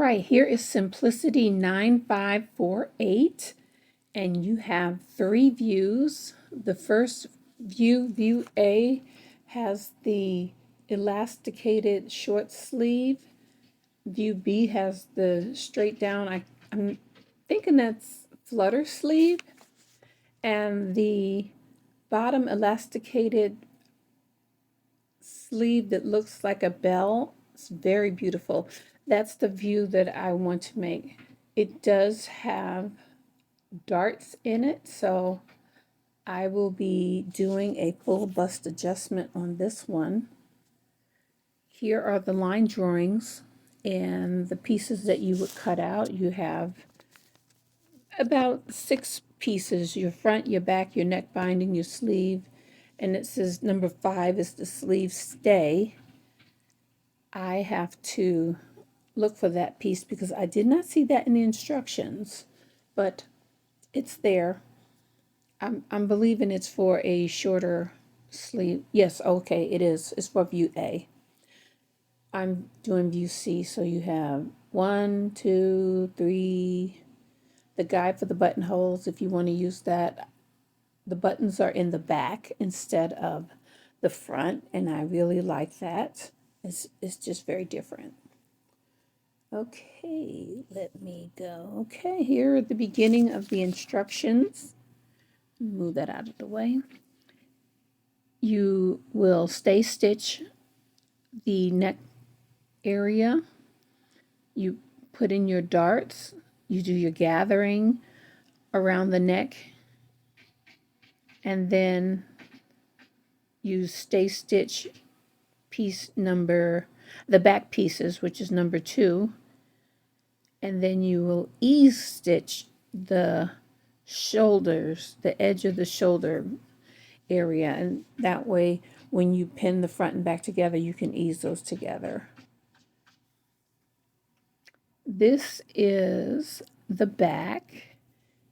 right, here is Simplicity 9548, and you have 3 views. The first view, view A, has the elasticated short sleeve. View B has the straight down, I'm thinking that's flutter sleeve. And the bottom elasticated sleeve that looks like a bell. It's very beautiful. That's the view that I want to make. It does have darts in it, so I will be doing a full bust adjustment on this one. Here are the line drawings and the pieces that you would cut out. You have about 6 pieces: your front, your back, your neck binding, your sleeve, and it says number 5 is the sleeve stay. I have to look for that piece because I did not see that in the instructions, but it's there. I'm believing it's for a shorter sleeve. Yes, okay, it is. It's for view A. I'm doing view C, so you have 1, 2, 3, the guide for the buttonholes if you want to use that. The buttons are in the back instead of the front, and I really like that. It's just very different. Okay, let me go. Okay, here at the beginning of the instructions. Move that out of the way. You will stay stitch the neck area. You put in your darts. You do your gathering around the neck. And then you stay stitch piece number, the back pieces, which is number 2. And then you will ease stitch the shoulders, the edge of the shoulder area, and that way when you pin the front and back together you can ease those together. This is the back,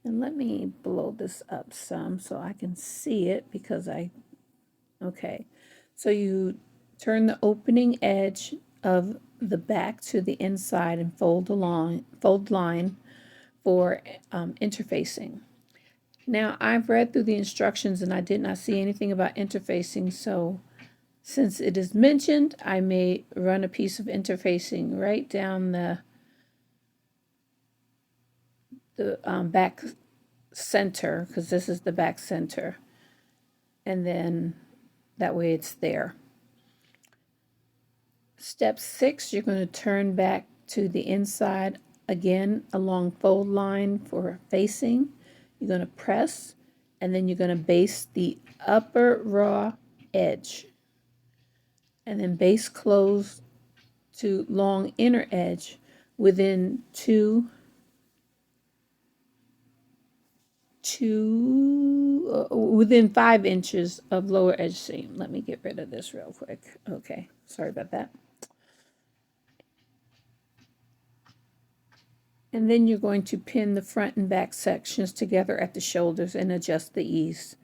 and let me blow this up some so I can see it because okay, so you turn the opening edge of the back to the inside and fold line for interfacing. Now, I've read through the instructions and I did not see anything about interfacing, so since it is mentioned, I may run a piece of interfacing right down the back center, because this is the back center, and then that way it's there. Step 6, you're going to turn back to the inside again along fold line for facing. You're going to press, and then you're going to baste the upper raw edge, and then base close to long inner edge within within 5 inches of lower edge seam. Let me get rid of this real quick. Okay, sorry about that. And then you're going to pin the front and back sections together at the shoulders and adjust the ease.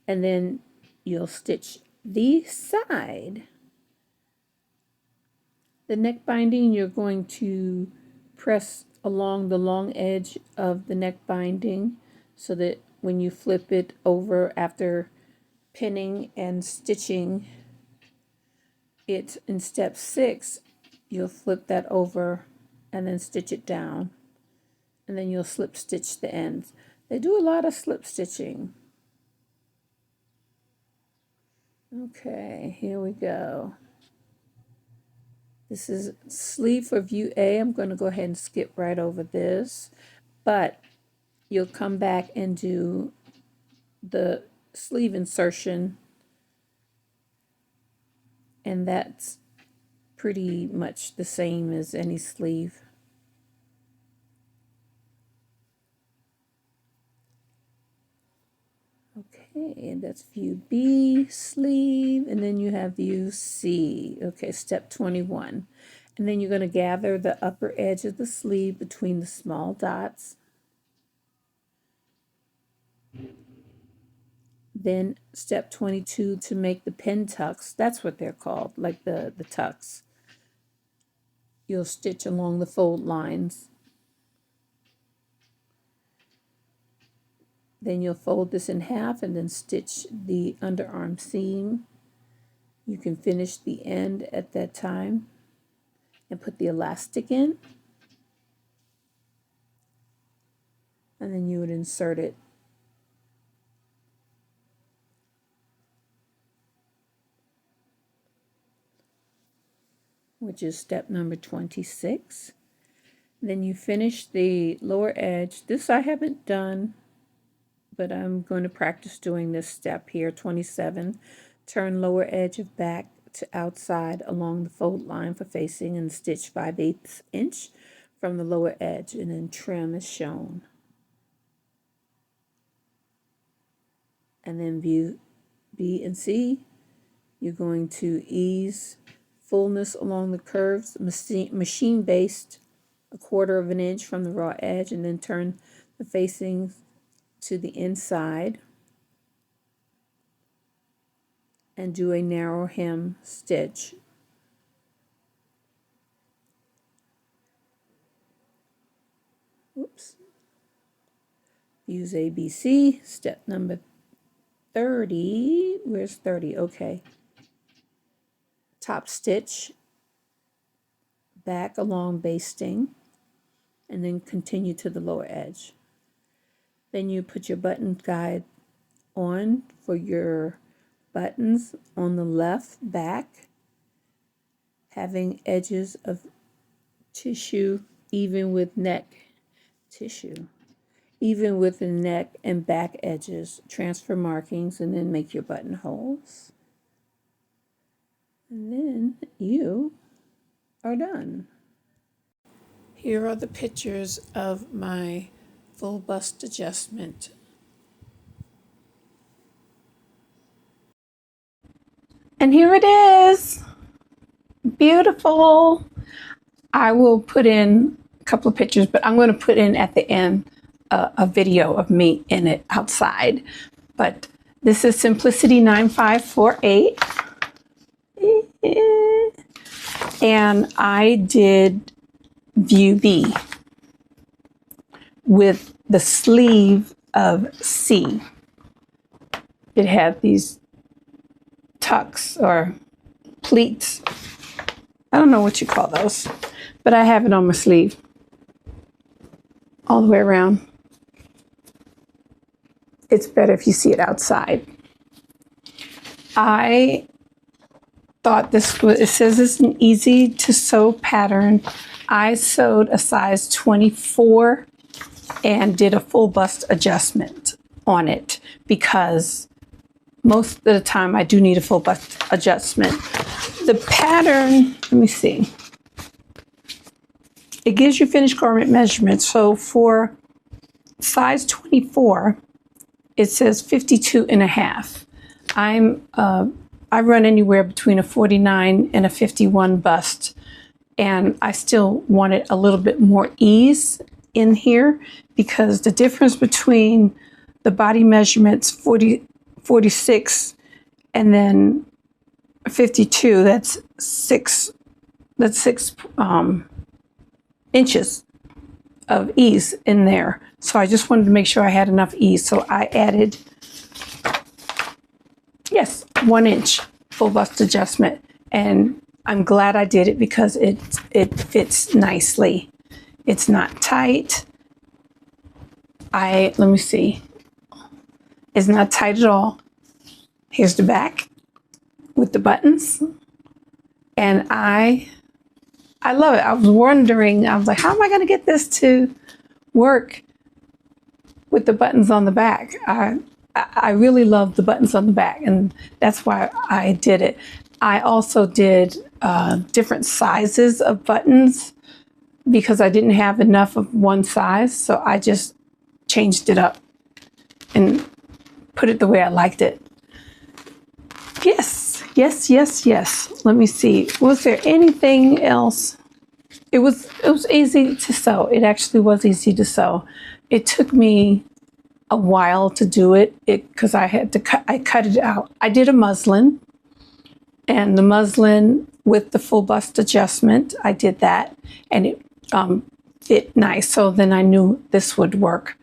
And then you'll stitch the side. The neck binding, you're going to press along the long edge of the neck binding so that when you flip it over after pinning and stitching it in step 6, you'll flip that over and then stitch it down, and then you'll slip stitch the ends. They do a lot of slip stitching. Okay, here we go. This is sleeve for view A. I'm going to go ahead and skip right over this, but you'll come back and do the sleeve insertion, and that's pretty much the same as any sleeve. Okay, and that's view B, sleeve, and then you have view C. Okay, step 21. And then you're going to gather the upper edge of the sleeve between the small dots. Then step 22 to make the pin tucks. That's what they're called, like the tucks. you'll stitch along the fold lines. Then you'll fold this in half and then stitch the underarm seam. You can finish the end at that time and put the elastic in. And then you would insert it. Which is step number 26. Then you finish the lower edge. This I haven't done, but I'm going to practice doing this step here, 27. Turn lower edge of back to outside along the fold line for facing and stitch 5/8 inch from the lower edge and then trim as shown. And then view B and C, you're going to ease fullness along the curves, machine based 1/4 inch from the raw edge, and then turn the facing to the inside and do a narrow hem stitch. Oops. Use ABC, step number 30. Where's 30? Okay. Top stitch back along basting and then continue to the lower edge. Then you put your button guide on for your buttons on the left back, having edges of tissue even with neck tissue, even with the neck and back edges. Transfer markings and then make your buttonholes. And then you are done. Here are the pictures of my full bust adjustment. And here it is. Beautiful. I will put in a couple of pictures, but I'm going to put in at the end a video of me in it outside. But this is Simplicity 9548. And I did view B with the sleeve of C. It had these tucks or pleats. I don't know what you call those, but I have it on my sleeve all the way around. It's better if you see it outside. I thought this was, it says it's an easy to sew pattern. I sewed a size 24 and did a full bust adjustment on it because most of the time I do need a full bust adjustment. The pattern, let me see. It gives you finished garment measurements. So for size 24, it says 52 and a half. I run anywhere between a 49 and a 51 bust, and I still wanted a little bit more ease in here because the difference between the body measurements 46 and then 52, that's six inches of ease in there. So I just wanted to make sure I had enough ease. So I added, yes, 1 inch full bust adjustment. And I'm glad I did it because it fits nicely. It's not tight. Let me see. It's not tight at all. Here's the back with the buttons. And I love it. I was wondering, I was like, how am I going to get this to work with the buttons on the back? I really love the buttons on the back, and that's why I did it. I also did different sizes of buttons because I didn't have enough of one size, so I just changed it up and put it the way I liked it. Yes, yes, yes, yes. Let me see. Was there anything else? It was easy to sew. It actually was easy to sew. It took me a while to do it because I cut it out. I did a muslin, and the muslin with the full bust adjustment. I did that, and it fit nice. So then I knew this would work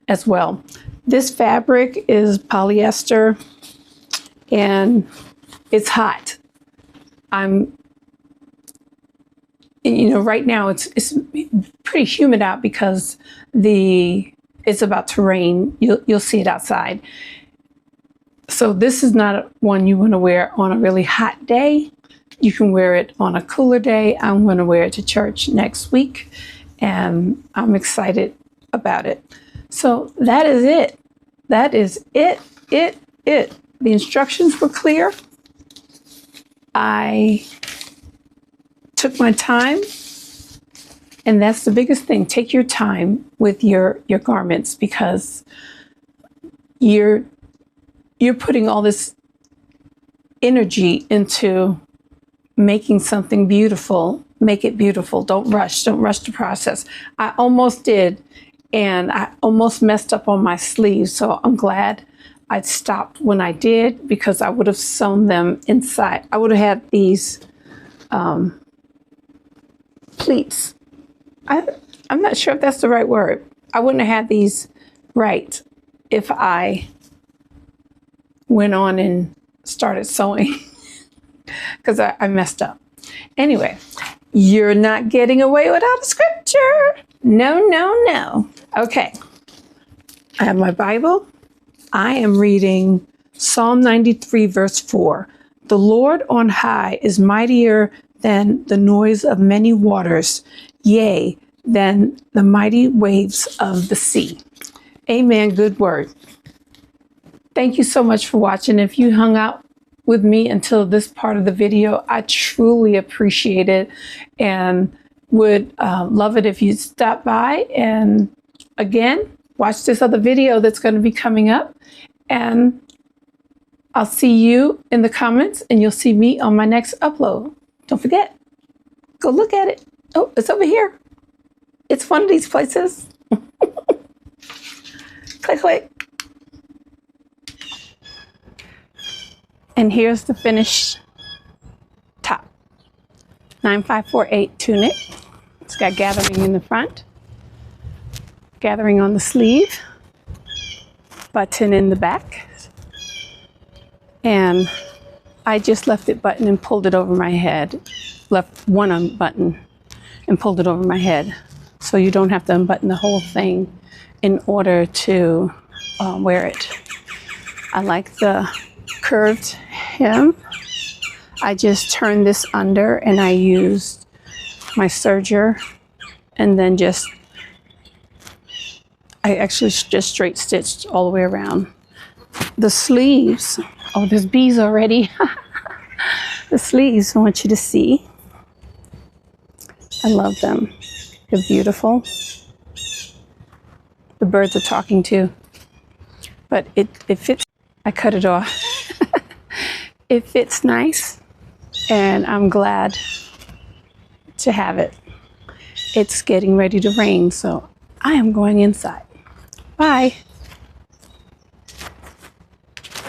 as well. This fabric is polyester, and it's hot. Right now it's pretty humid out because it's about to rain. You'll see it outside. So this is not one you want to wear on a really hot day. You can wear it on a cooler day. I'm going to wear it to church next week, and I'm excited about it. So that is it. That is it. The instructions were clear. I took my time, and that's the biggest thing. Take your time with your garments, because you're putting all this energy into making something beautiful. Make it beautiful. Don't rush the process. I almost did, and I almost messed up on my sleeves, so I'm glad I stopped when I did, because I would have sewn them inside. I would have had these pleats. I'm not sure if that's the right word. I wouldn't have had these right if I went on and started sewing, because I messed up. Anyway, you're not getting away without a scripture. No. Okay. I have my Bible. I am reading Psalm 93, verse 4. The Lord on high is mightier than the noise of many waters, yea, than the mighty waves of the sea. Amen. Good word. Thank you so much for watching. If you hung out with me until this part of the video, I truly appreciate it, and would love it if you'd stop by and again watch this other video that's going to be coming up, and I'll see you in the comments, and you'll see me on my next upload. Don't forget, go look at it. Oh, it's over here. It's one of these places. Click. And here's the finished top. 9548 tunic. It's got gathering in the front, gathering on the sleeve, button in the back, and I just left it buttoned and pulled it over my head. Left one unbuttoned and pulled it over my head, so you don't have to unbutton the whole thing in order to wear it. I like the curved hem. I just turned this under, and I used my serger, and then I actually just straight stitched all the way around. The sleeves, oh, there's bees already. The sleeves, I want you to see. I love them. They're beautiful. The birds are talking too. But it fits. I cut it off. It fits nice, and I'm glad to have it. It's getting ready to rain, so I am going inside. Bye.